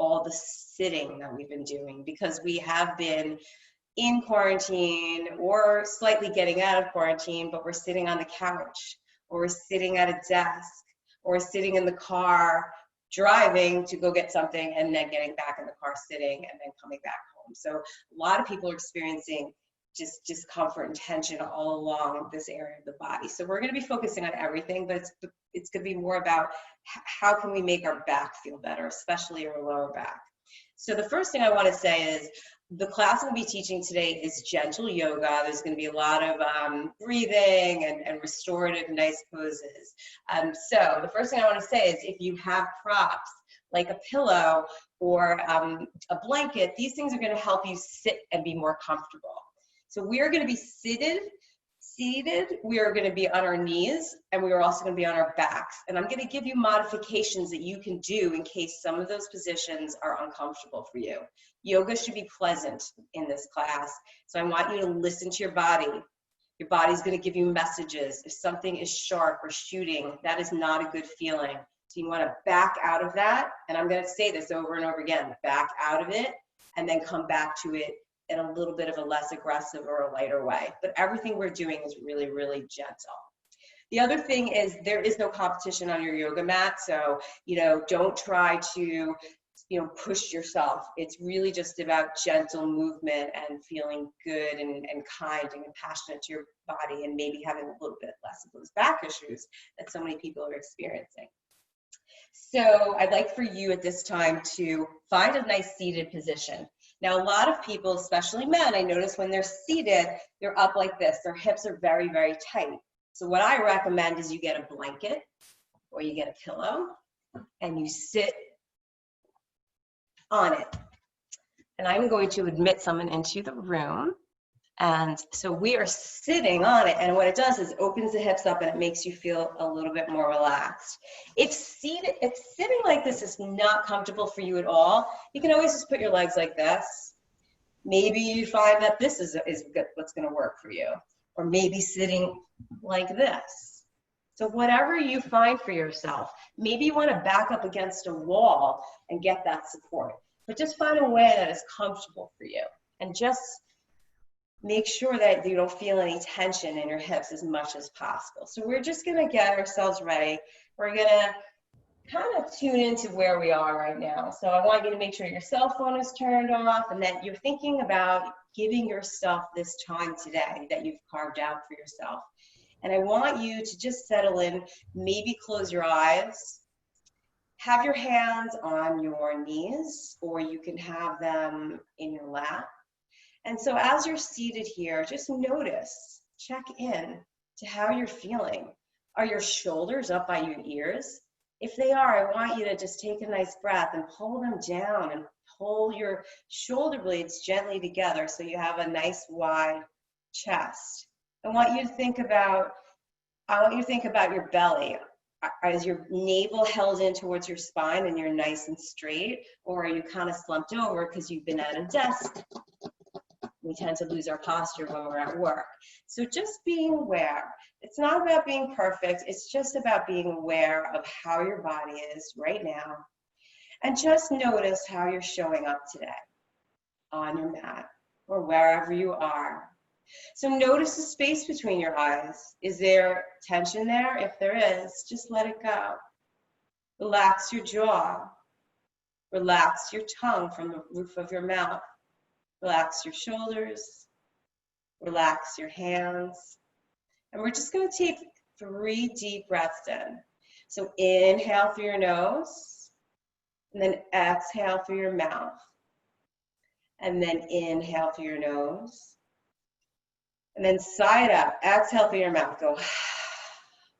all the sitting that we've been doing, because we have been in quarantine or slightly getting out of quarantine, but we're sitting on the couch, or we're sitting at a desk, or sitting in the car driving to go get something and then getting back in the car sitting and then coming back home. So a lot of people are experiencing just discomfort and tension all along this area of the body. So we're going to be focusing on everything, but it's going to be more about how can we make our back feel better, especially our lower back. So the first thing I want to say is the class I'm going to be teaching today is gentle yoga. There's going to be a lot of breathing and restorative, nice poses. So the first thing I want to say is if you have props like a pillow or a blanket, these things are going to help you sit and be more comfortable. So we are going to be seated, we are going to be on our knees, and we are also going to be on our backs. And I'm going to give you modifications that you can do in case some of those positions are uncomfortable for you. Yoga should be pleasant in this class. So I want you to listen to your body. Your body's going to give you messages. If something is sharp or shooting, that is not a good feeling. So you want to back out of that. And I'm going to say this over and over again, back out of it and then come back to it in a little bit of a less aggressive or a lighter way. But everything we're doing is really, really gentle. The other thing is there is no competition on your yoga mat. So, don't try to, push yourself. It's really just about gentle movement and feeling good and kind and compassionate to your body, and maybe having a little bit less of those back issues that so many people are experiencing. So I'd like for you at this time to find a nice seated position. Now, a lot of people, especially men, I notice when they're seated, they're up like this. Their hips are very, very tight. So what I recommend is you get a blanket or you get a pillow and you sit on it. And I'm going to admit someone into the room. And so we are sitting on it, and what it does is opens the hips up and it makes you feel a little bit more relaxed. If sitting like this is not comfortable for you at all, you can always just put your legs like this. Maybe you find that this is what's going to work for you, or maybe sitting like this. So whatever you find for yourself, maybe you want to back up against a wall and get that support, but just find a way that is comfortable for you, and just make sure that you don't feel any tension in your hips as much as possible. So we're just going to get ourselves ready. We're going to kind of tune into where we are right now. So I want you to make sure your cell phone is turned off and that you're thinking about giving yourself this time today that you've carved out for yourself. And I want you to just settle in, maybe close your eyes, have your hands on your knees, or you can have them in your lap. And so as you're seated here, just notice, check in to how you're feeling. Are your shoulders up by your ears? If they are, I want you to just take a nice breath and pull them down and pull your shoulder blades gently together so you have a nice wide chest. I want you to think about your belly. Is your navel held in towards your spine and you're nice and straight, or are you kind of slumped over because you've been at a desk? We tend to lose our posture when we're at work. So just being aware. It's not about being perfect. It's just about being aware of how your body is right now. And just notice how you're showing up today on your mat or wherever you are. So notice the space between your eyes. Is there tension there? If there is, just let it go. Relax your jaw. Relax your tongue from the roof of your mouth. Relax your shoulders, relax your hands. And we're just going to take 3 deep breaths in. So inhale through your nose, and then exhale through your mouth. And then inhale through your nose. And then side up, exhale through your mouth, go.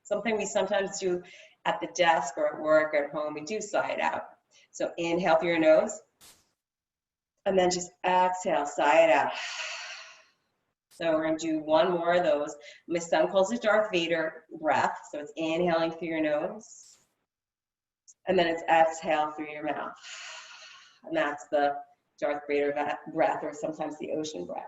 Something we sometimes do at the desk or at work or at home, we do side out. So inhale through your nose. And then just exhale, sigh it out. So we're going to do one more of those. My son calls it Darth Vader breath. So it's inhaling through your nose. And then it's exhale through your mouth. And that's the Darth Vader breath, or sometimes the ocean breath.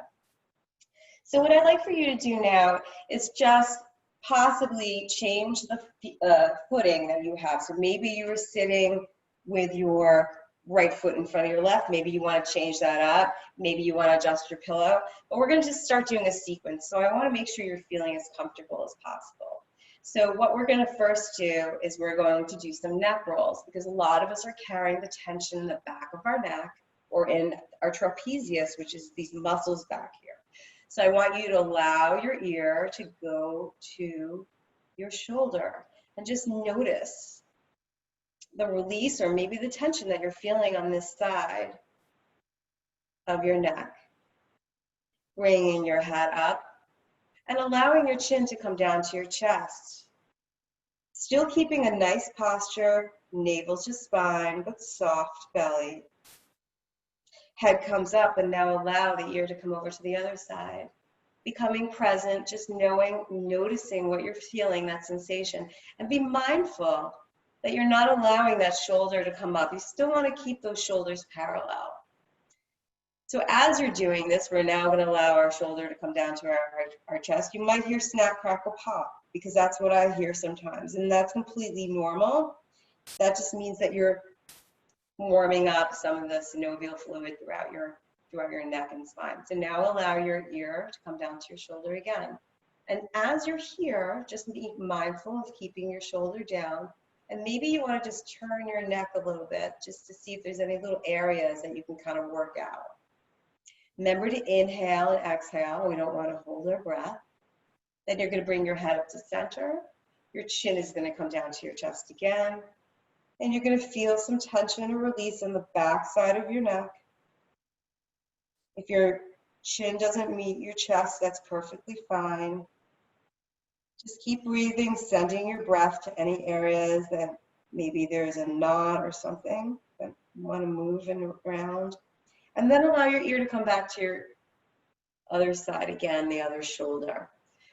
So what I'd like for you to do now is just possibly change the footing that you have. So maybe you were sitting with your right foot in front of your left. Maybe you want to change that up. Maybe you want to adjust your pillow. But we're going to just start doing a sequence. So I want to make sure you're feeling as comfortable as possible. So what we're going to first do is we're going to do some neck rolls, because a lot of us are carrying the tension in the back of our neck or in our trapezius, which is these muscles back here. So I want you to allow your ear to go to your shoulder and just notice the release or maybe the tension that you're feeling on this side of your neck. Bringing your head up and allowing your chin to come down to your chest. Still keeping a nice posture, navel to spine, but soft belly. Head comes up, and now allow the ear to come over to the other side. Becoming present, just noticing what you're feeling, that sensation, and be mindful that you're not allowing that shoulder to come up. You still want to keep those shoulders parallel. So as you're doing this, we're now going to allow our shoulder to come down to our chest. You might hear snap, crackle, pop, because that's what I hear sometimes, and that's completely normal. That just means that you're warming up some of the synovial fluid throughout your neck and spine. So now allow your ear to come down to your shoulder again. And as you're here, just be mindful of keeping your shoulder down. And maybe you want to just turn your neck a little bit just to see if there's any little areas that you can kind of work out. Remember to inhale and exhale. We don't want to hold our breath. Then you're going to bring your head up to center. Your chin is going to come down to your chest again. And you're going to feel some tension and release on the back side of your neck. If your chin doesn't meet your chest, that's perfectly fine. Just keep breathing, sending your breath to any areas that maybe there's a knot or something that you want to move around. And then allow your ear to come back to your other side again, the other shoulder.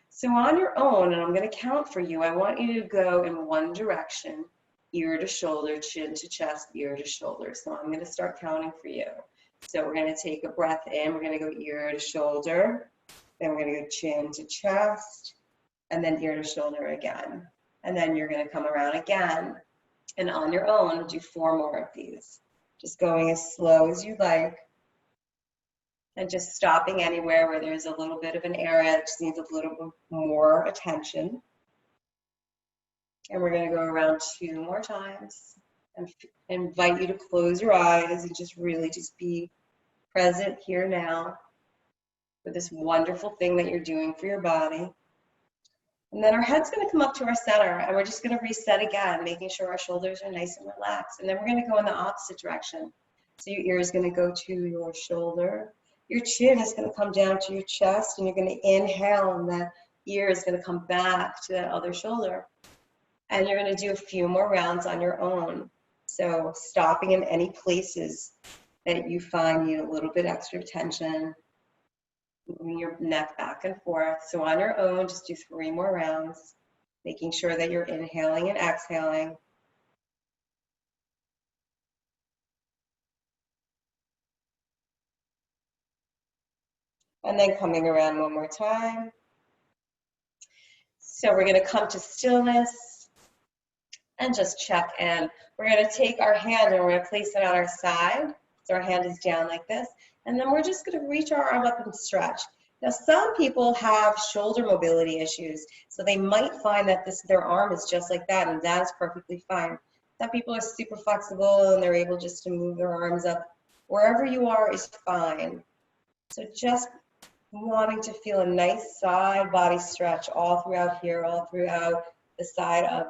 So on your own, and I'm going to count for you, I want you to go in one direction, ear to shoulder, chin to chest, ear to shoulder. So I'm going to start counting for you. So we're going to take a breath in, we're going to go ear to shoulder, then we're going to go chin to chest, and then ear to shoulder again. And then you're going to come around again. And on your own, do 4 more of these. Just going as slow as you like. And just stopping anywhere where there's a little bit of an area that just needs a little bit more attention. And we're going to go around 2 more times. And invite you to close your eyes and just really just be present here now with this wonderful thing that you're doing for your body. And then our head's going to come up to our center, and we're just going to reset again, making sure our shoulders are nice and relaxed. And then we're going to go in the opposite direction. So your ear is going to go to your shoulder. Your chin is going to come down to your chest, and you're going to inhale, and that ear is going to come back to that other shoulder. And you're going to do a few more rounds on your own. So stopping in any places that you find need a little bit extra tension, moving your neck back and forth. So on your own, just do 3 more rounds, making sure that you're inhaling and exhaling. And then coming around 1 more time. So we're going to come to stillness and just check in. We're going to take our hand and we're going to place it on our side. So our hand is down like this. And then we're just going to reach our arm up and stretch. Now, some people have shoulder mobility issues, so they might find that their arm is just like that, and that is perfectly fine. Some people are super flexible, and they're able just to move their arms up. Wherever you are is fine. So just wanting to feel a nice side body stretch all throughout here, all throughout the side of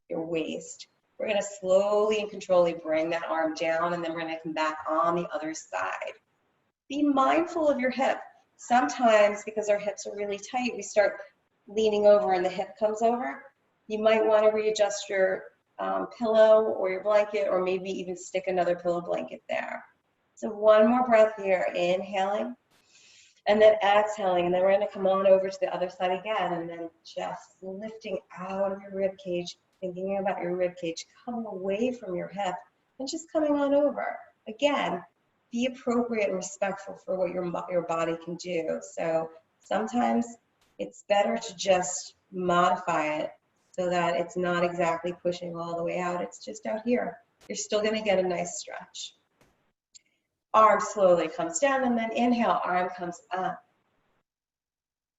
your waist. We're going to slowly and controllably bring that arm down, and then we're going to come back on the other side. Be mindful of your hip. Sometimes, because our hips are really tight, we start leaning over and the hip comes over. You might want to readjust your pillow or your blanket, or maybe even stick another pillow blanket there. So 1 more breath here, inhaling, and then exhaling, and then we're going to come on over to the other side again, and then just lifting out of your rib cage, thinking about your rib cage, coming away from your hip, and just coming on over. Again, be appropriate and respectful for what your body can do. So sometimes it's better to just modify it so that it's not exactly pushing all the way out. It's just out here. You're still gonna get a nice stretch. Arm slowly comes down, and then inhale, arm comes up.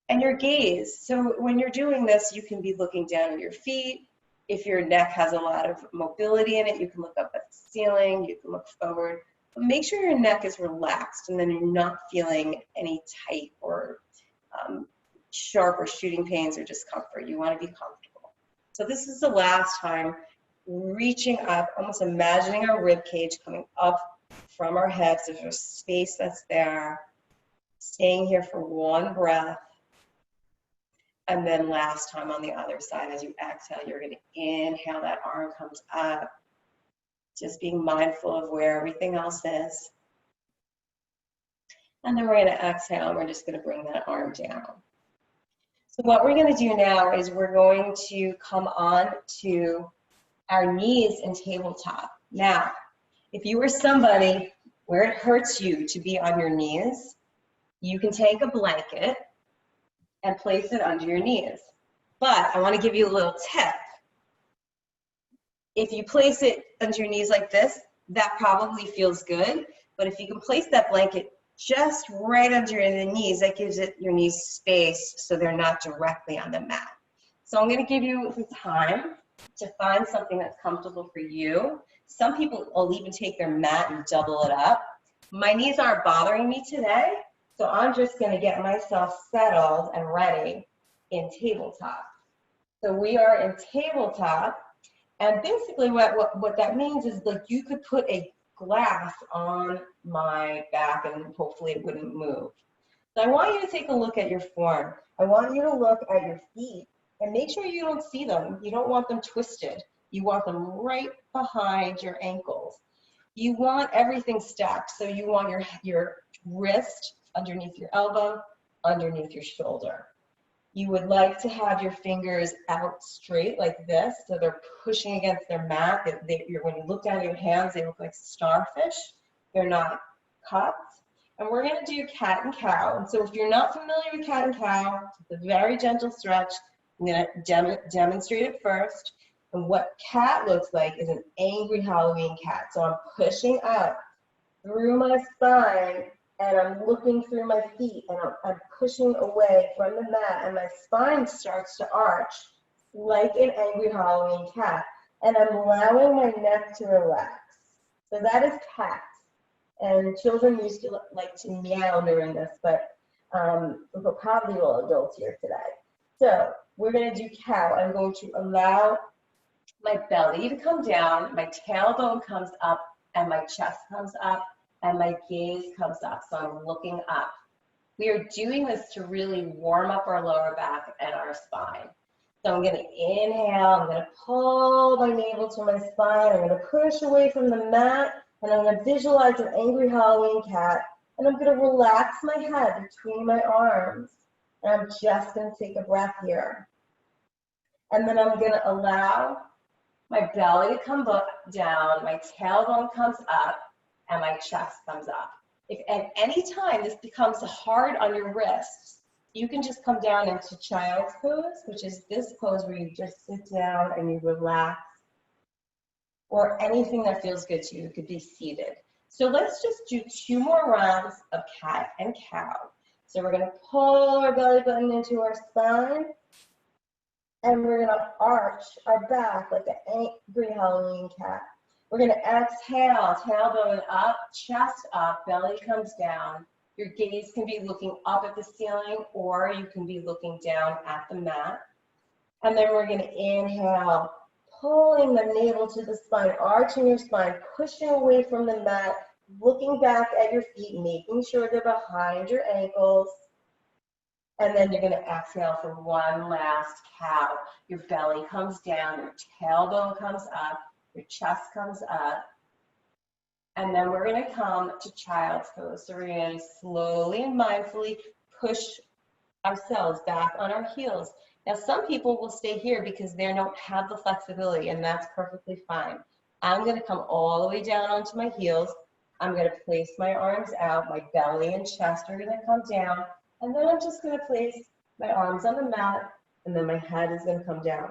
And your gaze, so when you're doing this, you can be looking down at your feet. If your neck has a lot of mobility in it, you can look up at the ceiling, you can look forward. But make sure your neck is relaxed and then you're not feeling any tight or sharp or shooting pains or discomfort. You want to be comfortable. So this is the last time, reaching up, almost imagining our rib cage coming up from our hips. There's a space that's there. Staying here for one breath. And then last time on the other side, as you exhale, you're going to inhale, that arm comes up. Just being mindful of where everything else is. And then we're going to exhale, and we're just going to bring that arm down. So what we're going to do now is we're going to come on to our knees in tabletop. Now, if you were somebody where it hurts you to be on your knees, you can take a blanket and place it under your knees. But I want to give you a little tip. If you place it under your knees like this, that probably feels good. But if you can place that blanket just right under your knees, that gives it your knees space so they're not directly on the mat. So I'm going to give you some time to find something that's comfortable for you. Some people will even take their mat and double it up. My knees aren't bothering me today, so I'm just going to get myself settled and ready in tabletop. So we are in tabletop, and basically what that means is, like, you could put a glass on my back and hopefully it wouldn't move. So I want you to take a look at your form. I want you to look at your feet and make sure you don't see them. You don't want them twisted. You want them right behind your ankles. You want everything stacked. So you want your wrist underneath your elbow, underneath your shoulder. You would like to have your fingers out straight like this, so they're pushing against their mat. When you look down at your hands, they look like starfish. They're not cups. And we're going to do cat and cow. And so if you're not familiar with cat and cow, it's a very gentle stretch. I'm going to demonstrate it first. And what cat looks like is an angry Halloween cat. So I'm pushing up through my spine, and I'm looking through my feet, and I'm pushing away from the mat, and my spine starts to arch like an angry Halloween cat. And I'm allowing my neck to relax. So that is cat. And children used to like to meow during this, but we're probably all adults here today. So we're going to do cow. I'm going to allow my belly to come down, my tailbone comes up, and my chest comes up, and my gaze comes up. So I'm looking up. We are doing this to really warm up our lower back and our spine. So I'm going to inhale, I'm going to pull my navel to my spine, I'm going to push away from the mat, and I'm going to visualize an angry Halloween cat, and I'm going to relax my head between my arms. And I'm just going to take a breath here. And then I'm going to allow my belly to come down, my tailbone comes up, and my chest comes up. If at any time this becomes hard on your wrists, you can just come down into child's pose, which is this pose where you just sit down and you relax, or anything that feels good to you. It could be seated. So let's just do 2 more rounds of cat and cow. So we're going to pull our belly button into our spine, and we're going to arch our back like an angry Halloween cat. We're going to exhale, tailbone up, chest up, belly comes down. Your gaze can be looking up at the ceiling, or you can be looking down at the mat. And then we're going to inhale, pulling the navel to the spine, arching your spine, pushing away from the mat, looking back at your feet, making sure they're behind your ankles. And then you're going to exhale for one last cow. Your belly comes down, your tailbone comes up, your chest comes up. And then we're going to come to child's pose. So we're going to slowly and mindfully push ourselves back on our heels. Now, some people will stay here because they don't have the flexibility, and that's perfectly fine. I'm going to come all the way down onto my heels. I'm going to place my arms out. My belly and chest are going to come down. And then I'm just going to place my arms on the mat, and then my head is going to come down.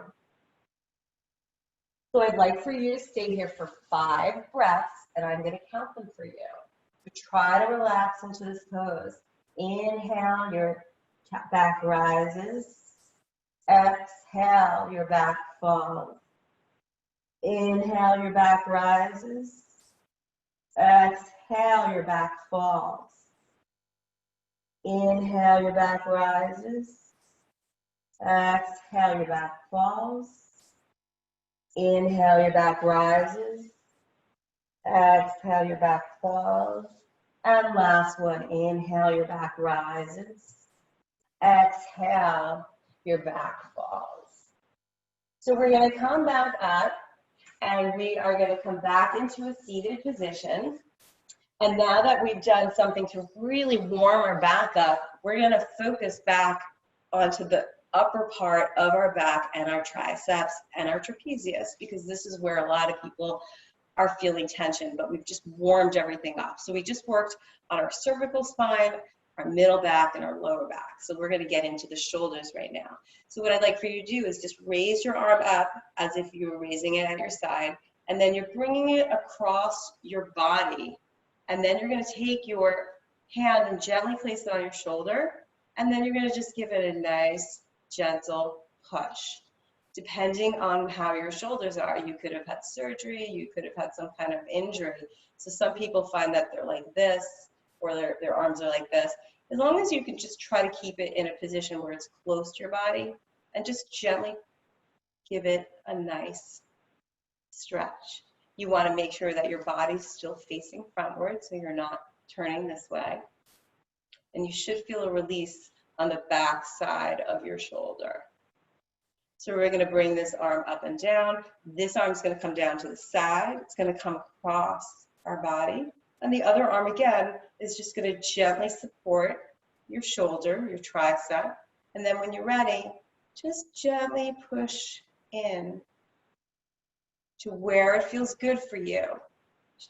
So I'd like for you to stay here for 5 breaths, and I'm going to count them for you. So try to relax into this pose. Inhale, your back rises. Exhale, your back falls. Inhale, your back rises. Exhale, your back falls. Inhale, your back rises. Exhale, your back falls. Inhale, your back rises. Exhale, your back falls. And last one, inhale, your back rises. Exhale, your back falls. So we're going to come back up, and we are going to come back into a seated position. And now that we've done something to really warm our back up, we're going to focus back onto the upper part of our back and our triceps and our trapezius, because this is where a lot of people are feeling tension, but we've just warmed everything up. So we just worked on our cervical spine, our middle back, and our lower back. So we're going to get into the shoulders right now. So what I'd like for you to do is just raise your arm up as if you were raising it at your side, and then you're bringing it across your body. And then you're going to take your hand and gently place it on your shoulder, and then you're going to just give it a nice, gentle push. Depending on how your shoulders are, you could have had surgery, you could have had some kind of injury. So some people find that they're like this, or their arms are like this. As long as you can just try to keep it in a position where it's close to your body, and just gently give it a nice stretch. You want to make sure that your body's still facing frontward, so you're not turning this way. And you should feel a release on the back side of your shoulder. So we're going to bring this arm up and down. This arm is going to come down to the side. It's going to come across our body. And the other arm, again, is just going to gently support your shoulder, your tricep. And then when you're ready, just gently push in to where it feels good for you.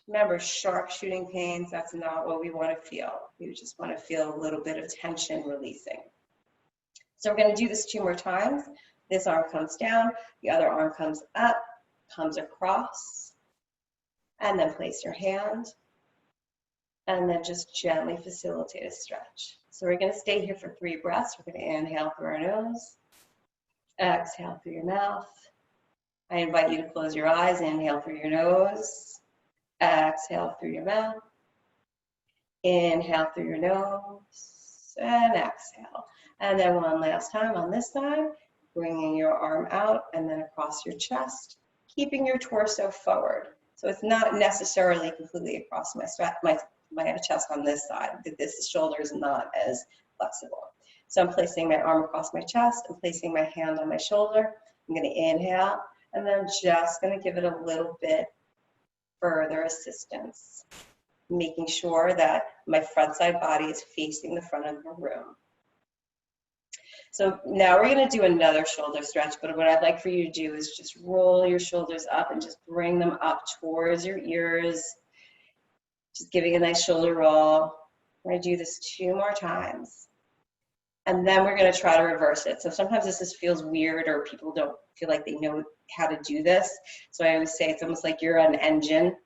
Remember, sharp shooting pains, that's not what we want to feel. We just want to feel a little bit of tension releasing. So we're going to do this 2 more times. This arm comes down, the other arm comes up, comes across, and then place your hand, and then just gently facilitate a stretch. So we're going to stay here for 3 breaths. We're going to inhale through our nose, exhale through your mouth. I invite you to close your eyes, inhale through your nose, exhale through your mouth, inhale through your nose, and exhale. And then one last time on this side, bringing your arm out and then across your chest, keeping your torso forward. So it's not necessarily completely across my chest on this side. This shoulder is not as flexible. So I'm placing my arm across my chest and placing my hand on my shoulder. I'm going to inhale, and then I'm just going to give it a little bit further assistance, making sure that my front side body is facing the front of the room. So now we're going to do another shoulder stretch, but what I'd like for you to do is just roll your shoulders up and just bring them up towards your ears, just giving a nice shoulder roll. We're going to do this 2 more times. And then we're going to try to reverse it. So sometimes this just feels weird, or people don't feel like they know how to do this. So I always say it's almost like you're an engine,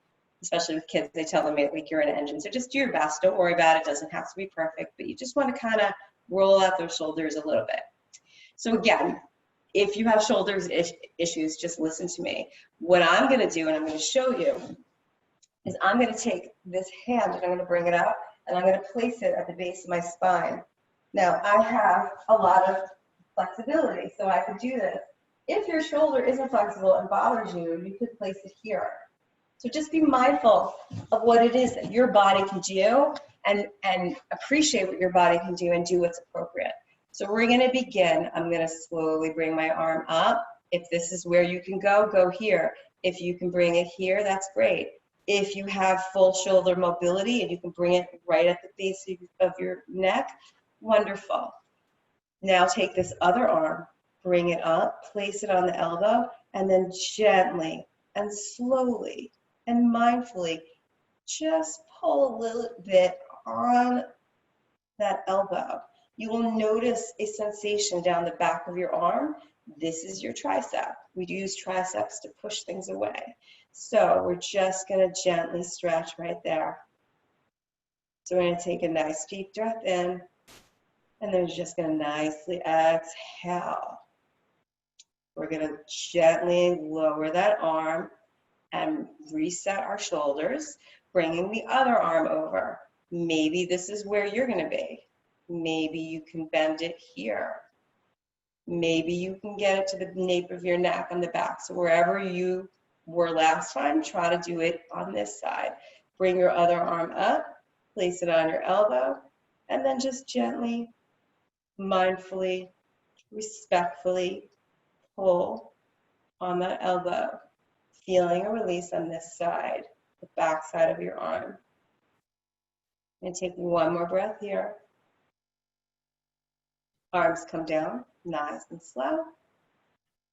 especially with kids. They tell them like you're an engine. So just do your best. Don't worry about it. It doesn't have to be perfect, but you just want to kind of roll out those shoulders a little bit. So again, if you have shoulders issues, just listen to me. What I'm going to do, and I'm going to show you, is I'm going to take this hand and I'm going to bring it up, and I'm going to place it at the base of my spine. Now, I have a lot of flexibility, so I could do this. If your shoulder isn't flexible and bothers you, you could place it here. So just be mindful of what it is that your body can do, and appreciate what your body can do and do what's appropriate. So we're going to begin. I'm going to slowly bring my arm up. If this is where you can go, go here. If you can bring it here, that's great. If you have full shoulder mobility and you can bring it right at the base of your neck, wonderful. Now take this other arm, bring it up, place it on the elbow, and then gently and slowly and mindfully just pull a little bit on that elbow. You will notice a sensation down the back of your arm This is your tricep. We use triceps to push things away. So we're just going to gently stretch right there. So we're going to take a nice deep breath in, and then we're just going to nicely exhale. We're going to gently lower that arm and reset our shoulders, bringing the other arm over. Maybe this is where you're going to be. Maybe you can bend it here. Maybe you can get it to the nape of your neck on the back. So wherever you were last time, try to do it on this side. Bring your other arm up, place it on your elbow, and then just gently, mindfully, respectfully pull on that elbow, feeling a release on this side, the back side of your arm. And take one more breath here. Arms come down, nice and slow.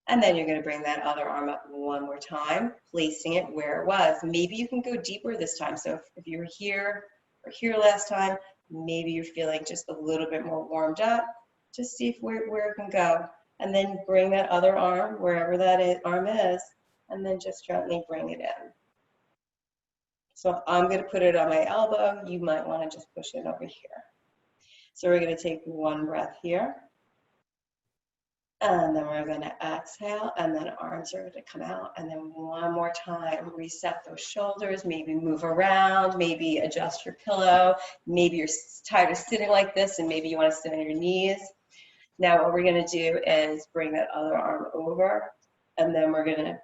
And then you're going to bring that other arm up one more time, placing it where it was. Maybe you can go deeper this time. So if you were here or here last time, maybe you're feeling just a little bit more warmed up. Just see where it can go. And then bring that other arm, wherever that arm is, and then just gently bring it in. So I'm going to put it on my elbow. You might want to just push it over here. So we're going to take one breath here. And then we're going to exhale, and then arms are going to come out. And then one more time, reset those shoulders, maybe move around, maybe adjust your pillow. Maybe you're tired of sitting like this, and maybe you want to sit on your knees. Now what we're going to do is bring that other arm over, and then we're going to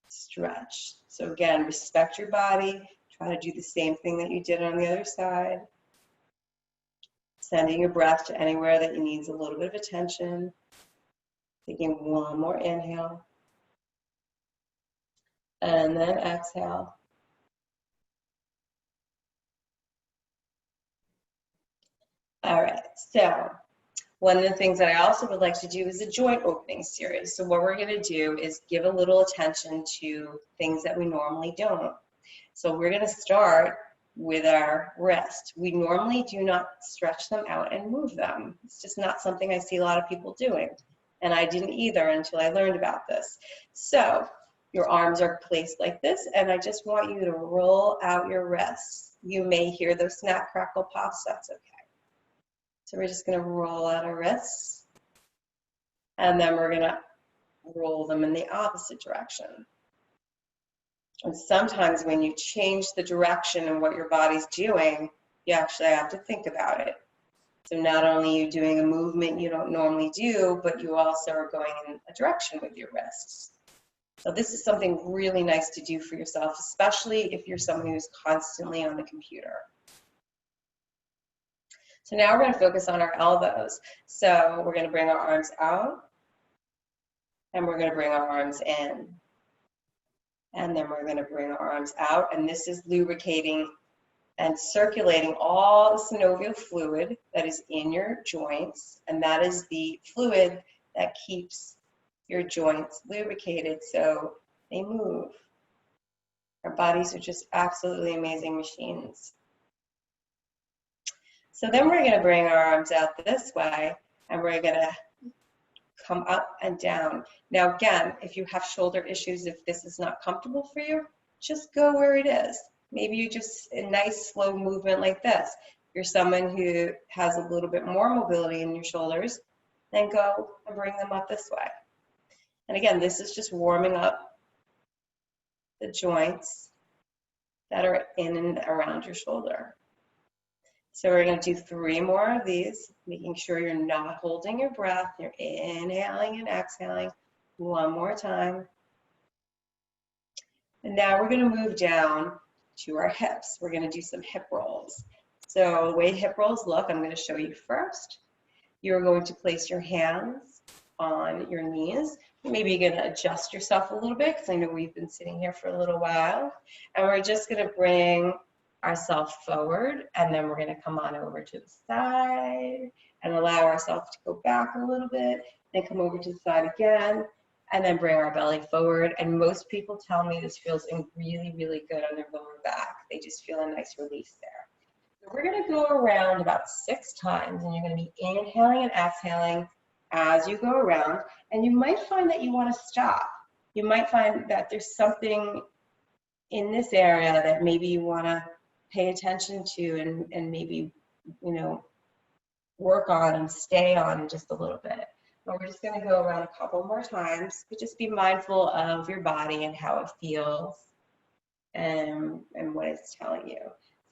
stretch. So again, respect your body. Try to do the same thing that you did on the other side. Sending your breath to anywhere that you need a little bit of attention. Taking one more inhale. And then exhale. All right, so one of the things that I also would like to do is a joint opening series. So what we're going to do is give a little attention to things that we normally don't. So we're going to start with our wrist. We normally do not stretch them out and move them. It's just not something I see a lot of people doing. And I didn't either until I learned about this. So your arms are placed like this, and I just want you to roll out your wrists. You may hear those snap, crackle, pops, that's okay. So we're just going to roll out our wrists, and then we're going to roll them in the opposite direction. And sometimes when you change the direction and what your body's doing, you actually have to think about it. So not only are you doing a movement you don't normally do, but you also are going in a direction with your wrists. So this is something really nice to do for yourself, especially if you're someone who's constantly on the computer. So now we're going to focus on our elbows. So we're going to bring our arms out, and we're going to bring our arms in. And then we're going to bring our arms out, and this is lubricating and circulating all the synovial fluid that is in your joints, and that is the fluid that keeps your joints lubricated so they move. Our bodies are just absolutely amazing machines. So then we're going to bring our arms out this way, and we're going to come up and down. Now again, if you have shoulder issues, if this is not comfortable for you, just go where it is. Maybe you just a nice slow movement like this. If you're someone who has a little bit more mobility in your shoulders, then go and bring them up this way. And again, this is just warming up the joints that are in and around your shoulder. So we're going to do 3 more of these, making sure you're not holding your breath. You're inhaling and exhaling. One more time. And now we're going to move down to our hips. We're going to do some hip rolls. So the way hip rolls look, I'm going to show you first. You're going to place your hands on your knees. Maybe you're going to adjust yourself a little bit because I know we've been sitting here for a little while. And we're just going to bring ourselves forward, and then we're going to come on over to the side and allow ourselves to go back a little bit, then come over to the side again, and then bring our belly forward. And most people tell me this feels really, really good on their lower back. They just feel a nice release there. So we're going to go around about 6 times, and you're going to be inhaling and exhaling as you go around, and you might find that you want to stop. You might find that there's something in this area that maybe you want to pay attention to and maybe, you know, work on and stay on just a little bit. But we're just going to go around a couple more times, but just be mindful of your body and how it feels and what it's telling you.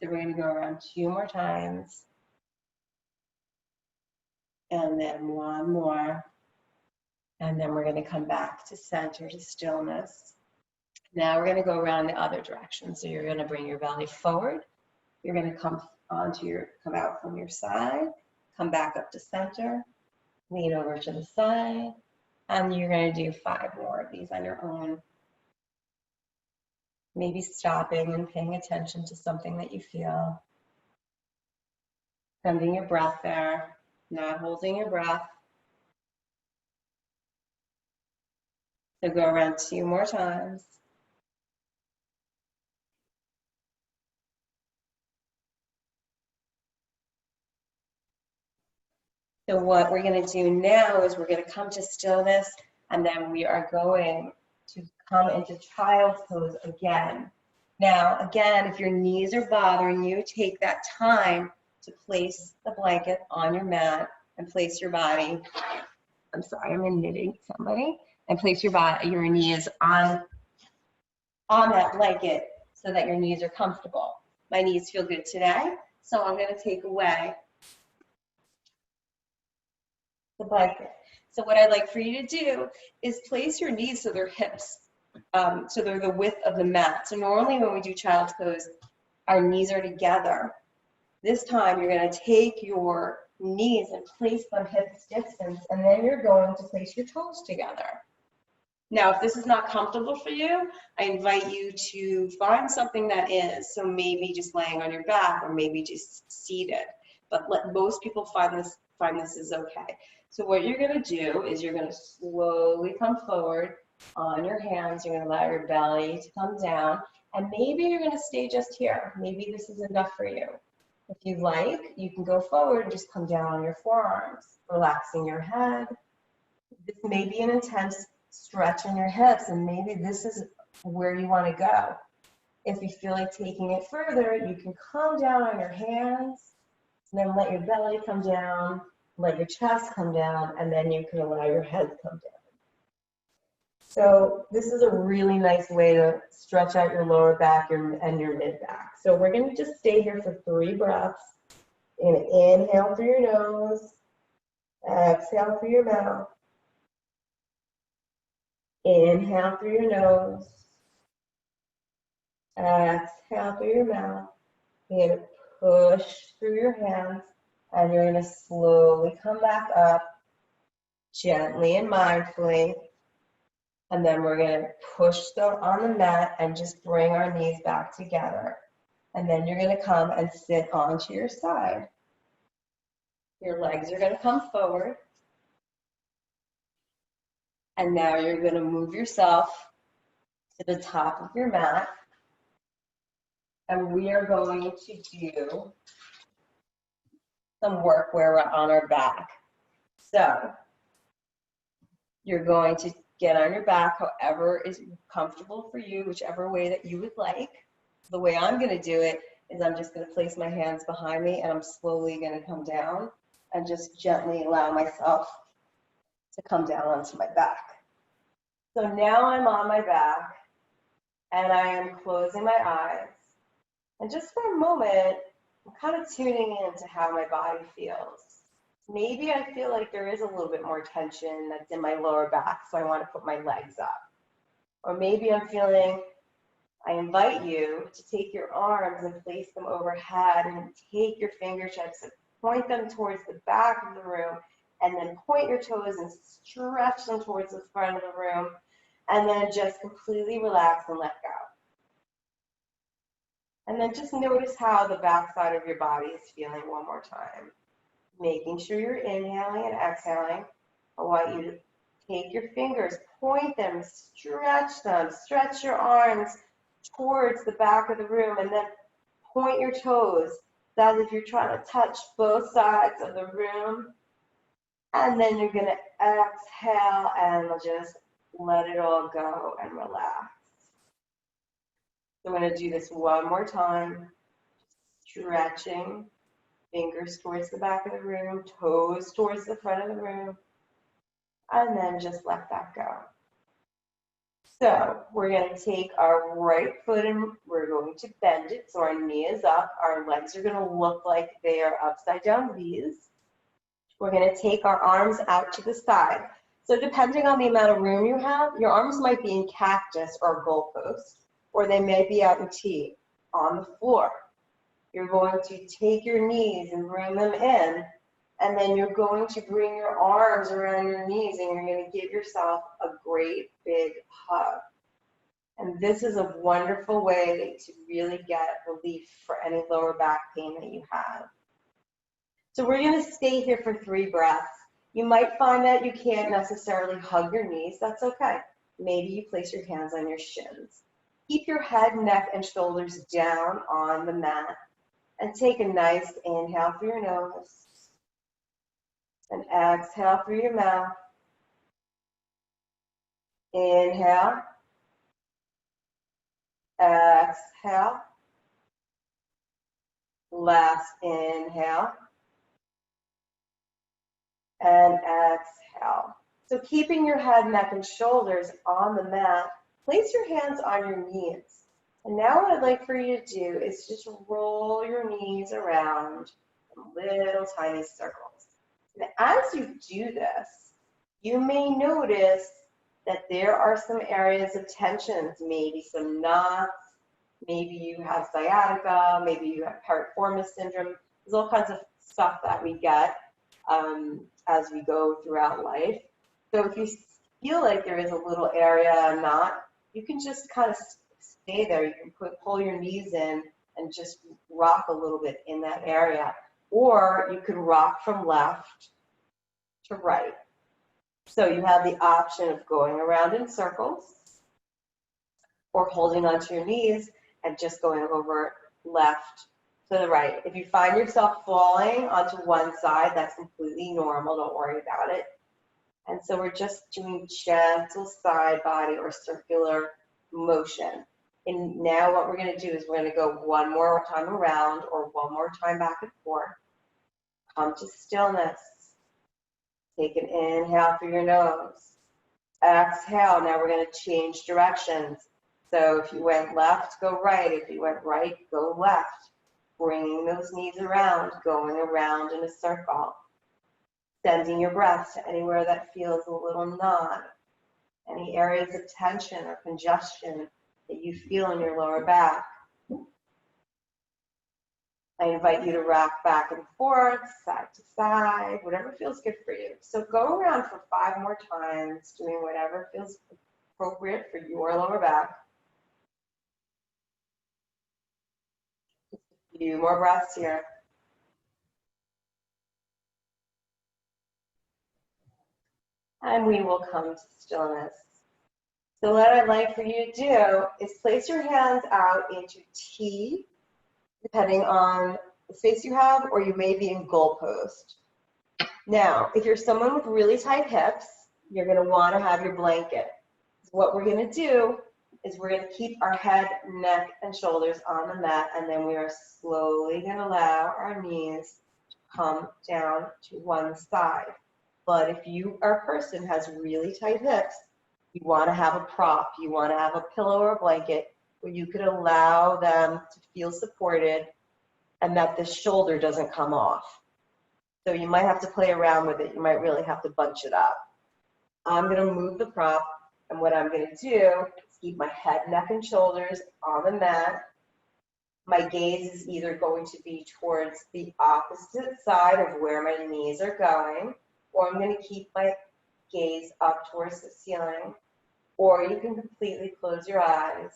So we're going to go around 2 more times. And then 1 more. And then we're going to come back to center, to stillness. Now we're going to go around the other direction. So you're going to bring your belly forward. You're going to come out from your side, come back up to center, lean over to the side, and you're going to do 5 more of these on your own. Maybe stopping and paying attention to something that you feel. Sending your breath there, not holding your breath. So go around 2 more times. So what we're going to do now is we're going to come to stillness, and then we are going to come into child's pose again. Now, again, if your knees are bothering you, take that time to place the blanket on your mat and place your body. I'm sorry, I'm admitting somebody. And place your knees on that blanket so that your knees are comfortable. My knees feel good today, so I'm going to take away the blanket. So what I'd like for you to do is place your knees so they're hips, so they're the width of the mat. So normally when we do child's pose, our knees are together. This time you're going to take your knees and place them hips distance, and then you're going to place your toes together. Now, if this is not comfortable for you, I invite you to find something that is. So maybe just laying on your back, or maybe just seated. But most people find this is okay. So what you're going to do is you're going to slowly come forward on your hands. You're going to allow your belly to come down, and maybe you're going to stay just here. Maybe this is enough for you. If you like, you can go forward and just come down on your forearms, relaxing your head. This may be an intense stretch in your hips, and maybe this is where you want to go. If you feel like taking it further, you can come down on your hands, and then let your belly come down, let your chest come down, and then you can allow your head to come down. So this is a really nice way to stretch out your lower back and your mid back. So we're going to just stay here for 3 breaths. You're going to inhale through your nose, exhale through your mouth. Inhale through your nose, exhale through your mouth. You're going to push through your hands, and you're going to slowly come back up, gently and mindfully. And then we're going to push on the mat and just bring our knees back together. And then you're going to come and sit onto your side. Your legs are going to come forward. And now you're going to move yourself to the top of your mat. And we are going to do some work where we're on our back. So you're going to get on your back however is comfortable for you, whichever way that you would like. The way I'm going to do it is I'm just going to place my hands behind me, and I'm slowly going to come down and just gently allow myself to come down onto my back. So now I'm on my back, and I am closing my eyes. And just for a moment, I'm kind of tuning into how my body feels. Maybe I feel like there is a little bit more tension that's in my lower back, so I want to put my legs up. Or maybe I'm feeling, I invite you to take your arms and place them overhead and take your fingertips and point them towards the back of the room, and then point your toes and stretch them towards the front of the room, and then just completely relax and let go. And then just notice how the back side of your body is feeling one more time. Making sure you're inhaling and exhaling. I want you to take your fingers, point them, stretch your arms towards the back of the room, and then point your toes as if you're trying to touch both sides of the room. And then you're going to exhale and just let it all go and relax. So I'm going to do this one more time. Stretching, fingers towards the back of the room, toes towards the front of the room, and then just let that go. So we're going to take our right foot and we're going to bend it so our knee is up. Our legs are going to look like they are upside down V's. We're going to take our arms out to the side. So depending on the amount of room you have, your arms might be in cactus or goalpost, or they may be out in T on the floor. You're going to take your knees and bring them in, and then you're going to bring your arms around your knees and you're going to give yourself a great big hug. And this is a wonderful way to really get relief for any lower back pain that you have. So we're going to stay here for 3 breaths. You might find that you can't necessarily hug your knees. That's okay. Maybe you place your hands on your shins. Keep your head, neck, and shoulders down on the mat. And take a nice inhale through your nose. And exhale through your mouth. Inhale. Exhale. Last inhale. And exhale. So keeping your head, neck, and shoulders on the mat, place your hands on your knees. And now what I'd like for you to do is just roll your knees around in little tiny circles. And as you do this, you may notice that there are some areas of tensions, maybe some knots, maybe you have sciatica, maybe you have piriformis syndrome. There's all kinds of stuff that we get as we go throughout life. So if you feel like there is a little area, a knot, you can just kind of stay there. You can pull your knees in and just rock a little bit in that area. Or you can rock from left to right. So you have the option of going around in circles or holding onto your knees and just going over left to the right. If you find yourself falling onto one side, that's completely normal. Don't worry about it. And so we're just doing gentle side body or circular motion. And now what we're going to do is we're going to go one more time around or one more time back and forth. Come to stillness. Take an inhale through your nose. Exhale. Now we're going to change directions. So if you went left, go right. If you went right, go left. Bringing those knees around, going around in a circle. Sending your breath to anywhere that feels a little knot. Any areas of tension or congestion that you feel in your lower back. I invite you to rock back and forth, side to side, whatever feels good for you. So go around for 5 more times, doing whatever feels appropriate for your lower back. Just a few more breaths here. And we will come to stillness. So what I'd like for you to do is place your hands out into T, depending on the space you have, or you may be in goalpost. Now, if you're someone with really tight hips, you're going to want to have your blanket. So what we're going to do is we're going to keep our head, neck, and shoulders on the mat, and then we are slowly going to allow our knees to come down to one side. But if you are a person who has really tight hips, you want to have a prop, you want to have a pillow or a blanket where you could allow them to feel supported and that the shoulder doesn't come off. So you might have to play around with it. You might really have to bunch it up. I'm going to move the prop, and what I'm going to do is keep my head, neck, and shoulders on the mat. My gaze is either going to be towards the opposite side of where my knees are going, or I'm going to keep my gaze up towards the ceiling, or you can completely close your eyes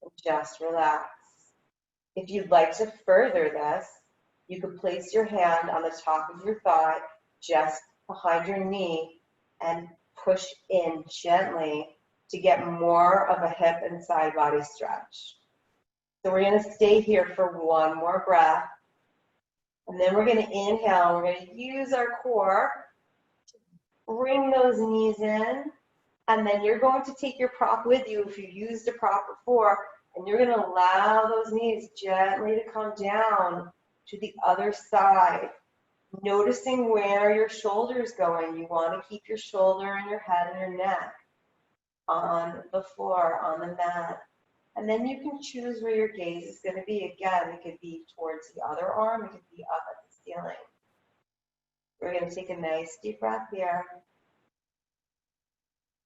and just relax. If you'd like to further this, you could place your hand on the top of your thigh, just behind your knee, and push in gently to get more of a hip and side body stretch. So we're going to stay here for one more breath, and then we're going to inhale. We're going to use our core Bring those knees in, and then you're going to take your prop with you if you used a prop before, and you're going to allow those knees gently to come down to the other side, noticing where your shoulder's going. You want to keep your shoulder and your head and your neck on the floor, on the mat. And then you can choose where your gaze is going to be. Again, it could be towards the other arm, it could be up at the ceiling. We're going to take a nice deep breath here,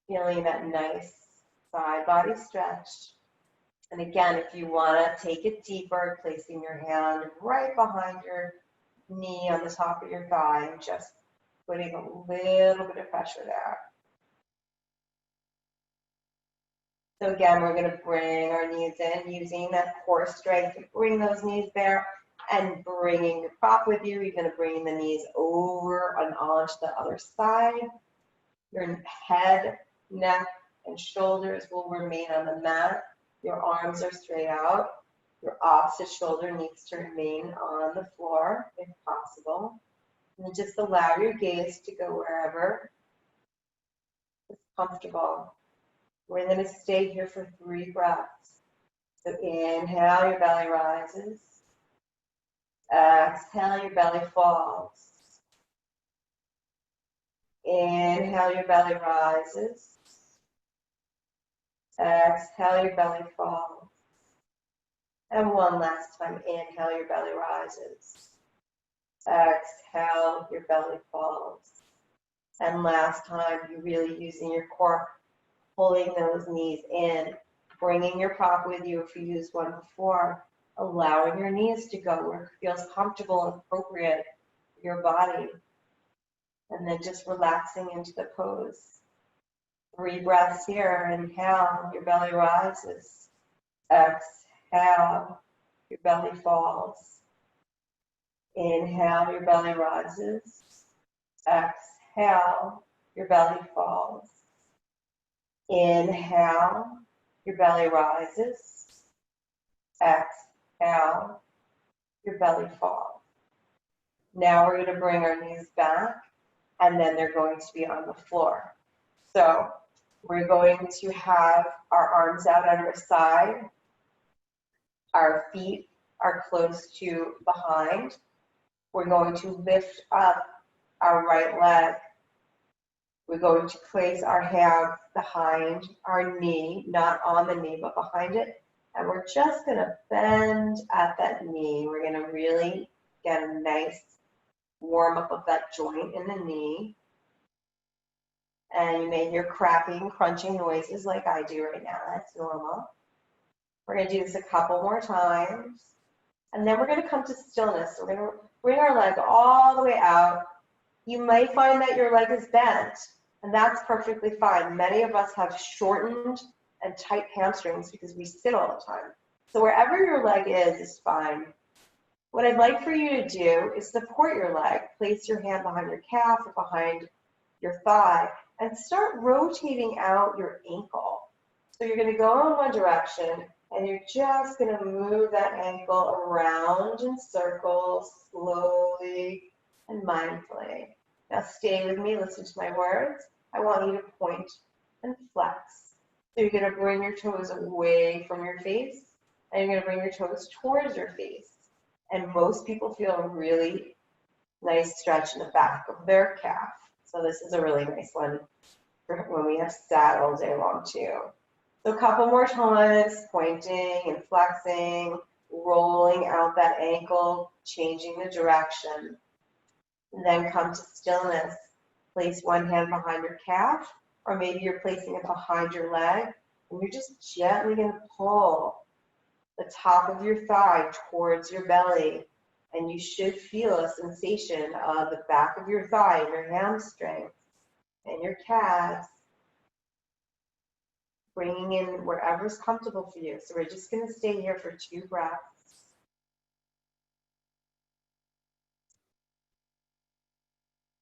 feeling that nice side body stretch. And again, if you want to take it deeper, placing your hand right behind your knee on the top of your thigh, and just putting a little bit of pressure there. So again, we're going to bring our knees in, using that core strength to bring those knees there, and bringing your prop with you. You're going to bring the knees over and onto the other side. Your head, neck, and shoulders will remain on the mat. Your arms are straight out. Your opposite shoulder needs to remain on the floor if possible. And just allow your gaze to go wherever is comfortable. We're going to stay here for 3 breaths. So inhale, your belly rises. Exhale, your belly falls. Inhale, your belly rises. Exhale, your belly falls. And one last time, inhale, your belly rises. Exhale, your belly falls. And last time, you're really using your core, pulling those knees in, bringing your prop with you if you used one before, allowing your knees to go where it feels comfortable and appropriate for your body. And then just relaxing into the pose. 3 breaths here. Inhale, your belly rises. Exhale, your belly falls. Inhale, your belly rises. Exhale, your belly falls. Inhale, your belly rises. Exhale, your belly falls. Now we're going to bring our knees back, and then they're going to be on the floor. So we're going to have our arms out on our side. Our feet are close to behind. We're going to lift up our right leg. We're going to place our hands behind our knee, not on the knee, but behind it. And we're just going to bend at that knee. We're going to really get a nice warm up of that joint in the knee. And you may hear cracking, crunching noises like I do right now. That's normal. We're going to do this a couple more times. And then we're going to come to stillness. We're going to bring our leg all the way out. You might find that your leg is bent, and that's perfectly fine. Many of us have shortened and tight hamstrings because we sit all the time. So wherever your leg is fine. What I'd like for you to do is support your leg. Place your hand behind your calf or behind your thigh and start rotating out your ankle. So you're going to go in one direction, and you're just going to move that ankle around in circles slowly and mindfully. Now stay with me, listen to my words. I want you to point and flex. So you're going to bring your toes away from your face, and you're going to bring your toes towards your face. And most people feel a really nice stretch in the back of their calf. So this is a really nice one for when we have sat all day long too. So a couple more times, pointing and flexing, rolling out that ankle, changing the direction. And then come to stillness. Place one hand behind your calf, or maybe you're placing it behind your leg, and you're just gently going to pull the top of your thigh towards your belly, and you should feel a sensation of the back of your thigh and your hamstring and your calves, bringing in wherever's comfortable for you. So we're just going to stay here for 2 breaths.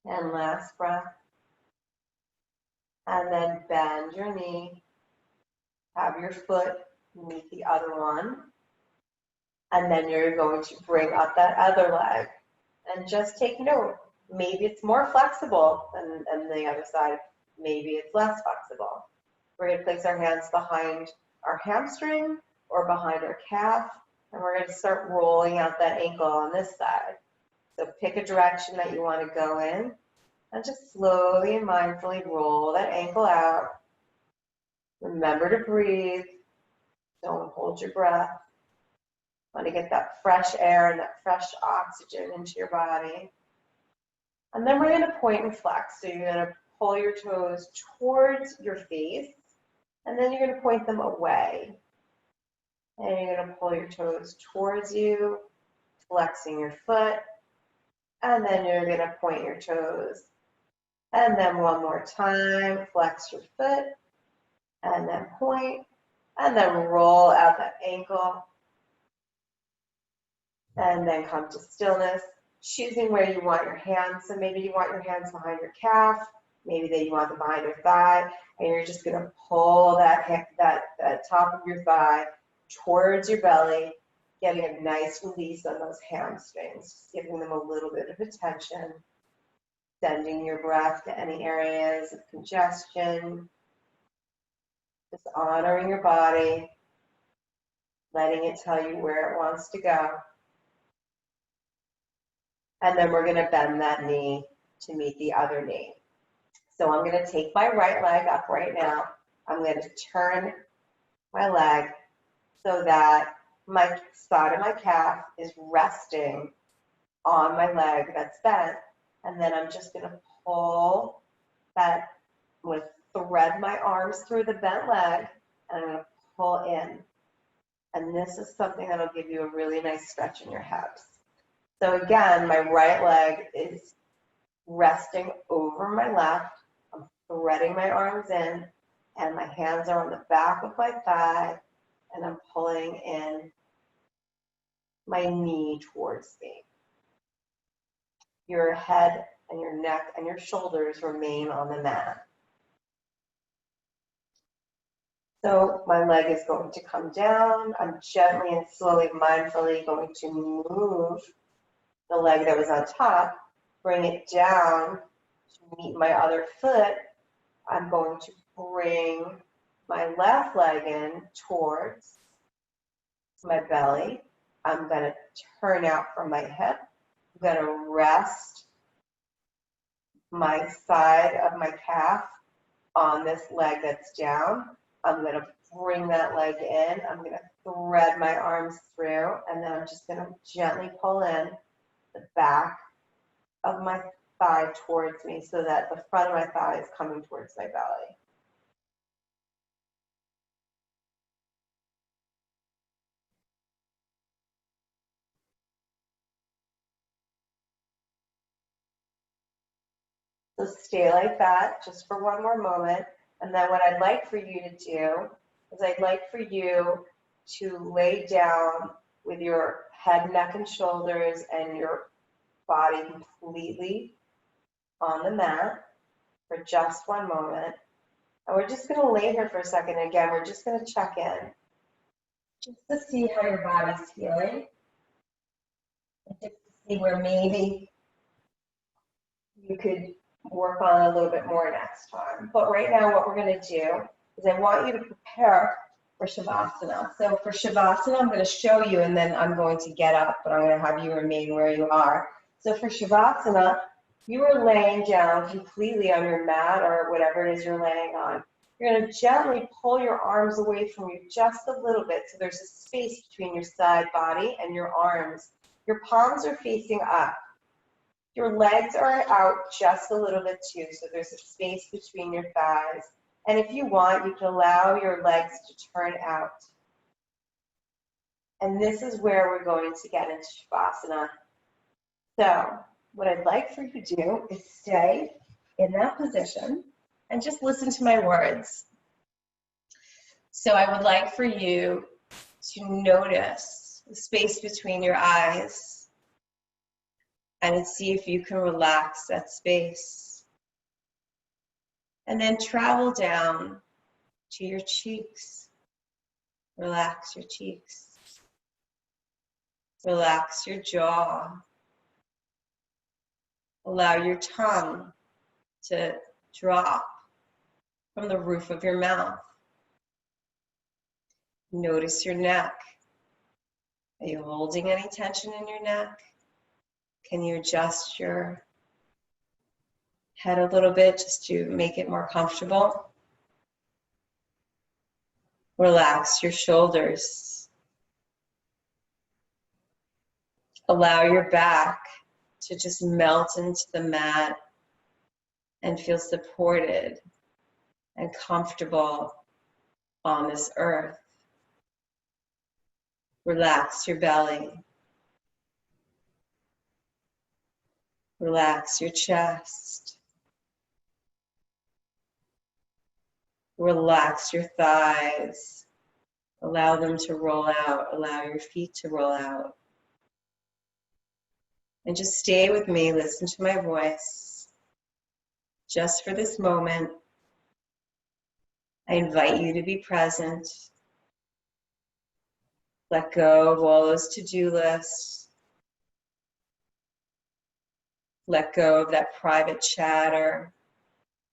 And last breath. And then bend your knee. Have your foot meet the other one. And then you're going to bring up that other leg. And just take note, Maybe it's more flexible than the other side. Maybe it's less flexible. We're going to place our hands behind our hamstring or behind our calf, and we're going to start rolling out that ankle on this side. So pick a direction that you want to go in, and just slowly and mindfully roll that ankle out. Remember to breathe. Don't hold your breath. Want to get that fresh air and that fresh oxygen into your body. And then we're going to point and flex. So you're going to pull your toes towards your face, and then you're going to point them away. And you're going to pull your toes towards you, flexing your foot, and then you're going to point your toes. And then one more time, flex your foot, and then point, and then roll out that ankle, and then come to stillness, choosing where you want your hands. So maybe you want your hands behind your calf, maybe that you want them behind your thigh, and you're just going to pull that top of your thigh towards your belly, getting a nice release on those hamstrings, just giving them a little bit of attention, sending your breath to any areas of congestion, just honoring your body, letting it tell you where it wants to go. And then we're going to bend that knee to meet the other knee. So I'm going to take my right leg up right now. I'm going to turn my leg so that my side of my calf is resting on my leg that's bent. And then I'm just going to pull that, I'm going to thread my arms through the bent leg, and I'm going to pull in. And this is something that'll give you a really nice stretch in your hips. So again, my right leg is resting over my left. I'm threading my arms in, and my hands are on the back of my thigh, and I'm pulling in my knee towards me. Your head and your neck and your shoulders remain on the mat. So my leg is going to come down. I'm gently and slowly, mindfully going to move the leg that was on top, bring it down to meet my other foot. I'm going to bring my left leg in towards my belly. I'm going to turn out from my hip. I'm going to rest my side of my calf on this leg that's down. I'm going to bring that leg in. I'm going to thread my arms through, and then I'm just going to gently pull in the back of my thigh towards me so that the front of my thigh is coming towards my belly. So stay like that just for one more moment. And then what I'd like for you to do is I'd like for you to lay down with your head, neck, and shoulders and your body completely on the mat for just one moment. And we're just going to lay here for a second. Again, we're just going to check in just to see how your body's feeling. And just to see where maybe you could work on a little bit more next time. But right now what we're going to do is I want you to prepare for Shavasana. So for Shavasana, I'm going to show you, and then I'm going to get up, but I'm going to have you remain where you are. So for Shavasana, you are laying down completely on your mat or whatever it is you're laying on. You're going to gently pull your arms away from you just a little bit so there's a space between your side body and your arms. Your palms are facing up. Your legs are out just a little bit too, so there's a space between your thighs. And if you want, you can allow your legs to turn out. And this is where we're going to get into Shavasana. So what I'd like for you to do is stay in that position and just listen to my words. So I would like for you to notice the space between your eyes and see if you can relax that space. And then travel down to your cheeks. Relax your cheeks. Relax your jaw. Allow your tongue to drop from the roof of your mouth. Notice your neck. Are you holding any tension in your neck? Can you adjust your head a little bit just to make it more comfortable? Relax your shoulders. Allow your back to just melt into the mat and feel supported and comfortable on this earth. Relax your belly. Relax your chest. Relax your thighs. Allow them to roll out. Allow your feet to roll out. And just stay with me. Listen to my voice. Just for this moment, I invite you to be present. Let go of all those to-do lists. Let go of that private chatter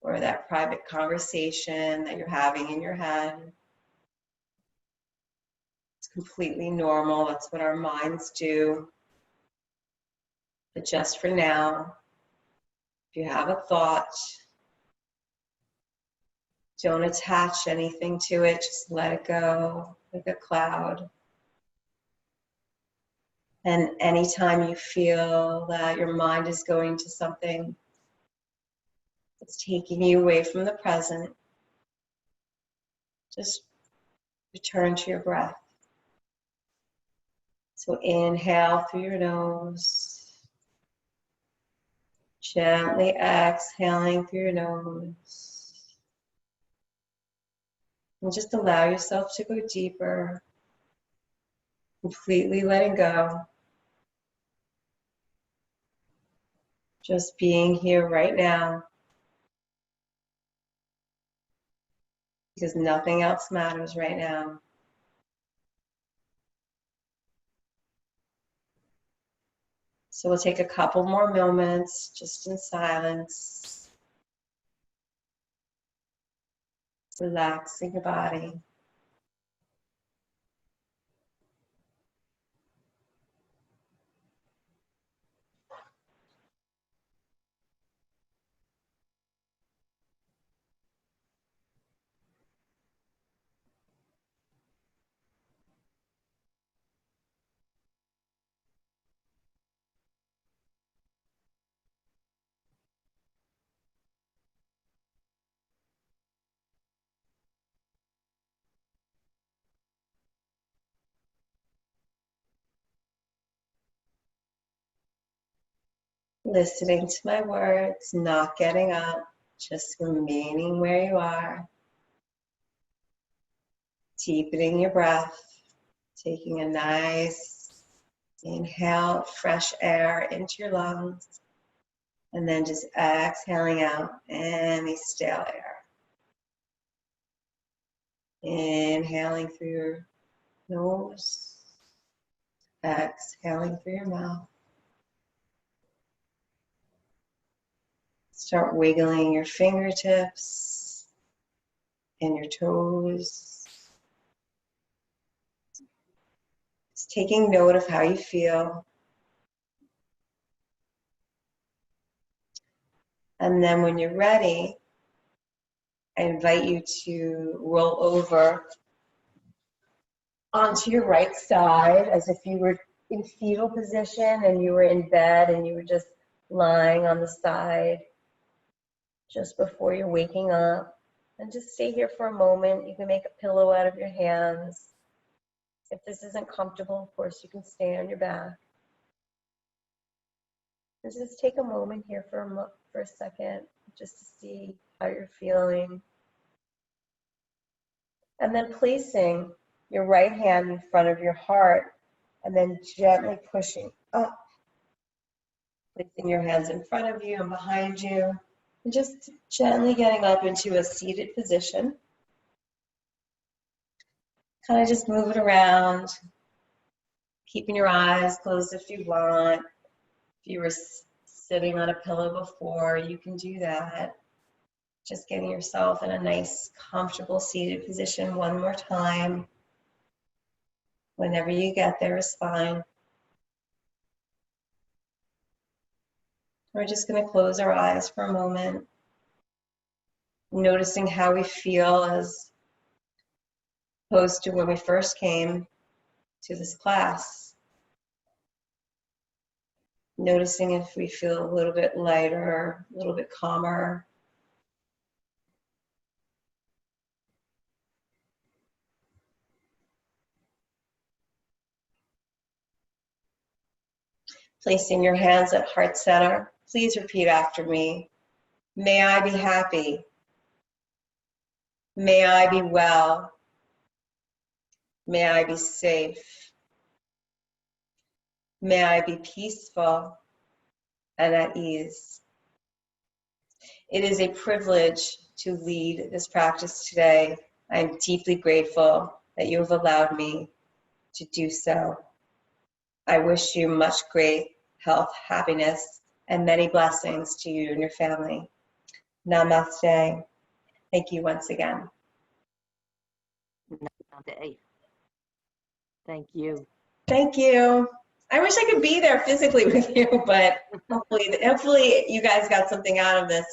or that private conversation that you're having in your head. It's completely normal. That's what our minds do. But just for now, if you have a thought, don't attach anything to it. Just let it go like a cloud. And anytime you feel that your mind is going to something that's taking you away from the present, just return to your breath. So inhale through your nose, gently exhaling through your nose. And just allow yourself to go deeper, completely letting go. Just being here right now, because nothing else matters right now. So we'll take a couple more moments just in silence, relaxing your body. Listening to my words, not getting up, just remaining where you are. Deepening your breath, taking a nice inhale, fresh air into your lungs, and then just exhaling out any stale air. Inhaling through your nose, exhaling through your mouth. Start wiggling your fingertips and your toes. Just taking note of how you feel. And then when you're ready, I invite you to roll over onto your right side as if you were in fetal position and you were in bed and you were just lying on the side just before you're waking up. And just stay here for a moment. You can make a pillow out of your hands. If this isn't comfortable, of course, you can stay on your back. And just take a moment here for a second, just to see how you're feeling. And then placing your right hand in front of your heart, and then gently pushing up. Placing your hands in front of you and behind you, and just gently getting up into a seated position. Kind of just move it around, keeping your eyes closed if you want. If you were sitting on a pillow before, you can do that. Just getting yourself in a nice, comfortable seated position one more time. Whenever you get there is fine. We're just going to close our eyes for a moment, noticing how we feel as opposed to when we first came to this class. Noticing if we feel a little bit lighter, a little bit calmer. Placing your hands at heart center, please repeat after me. May I be happy. May I be well. May I be safe. May I be peaceful and at ease. It is a privilege to lead this practice today. I am deeply grateful that you have allowed me to do so. I wish you much great health, happiness, and many blessings to you and your family. Namaste. Thank you once again. Namaste. Thank you. Thank you. I wish I could be there physically with you, but hopefully you guys got something out of this.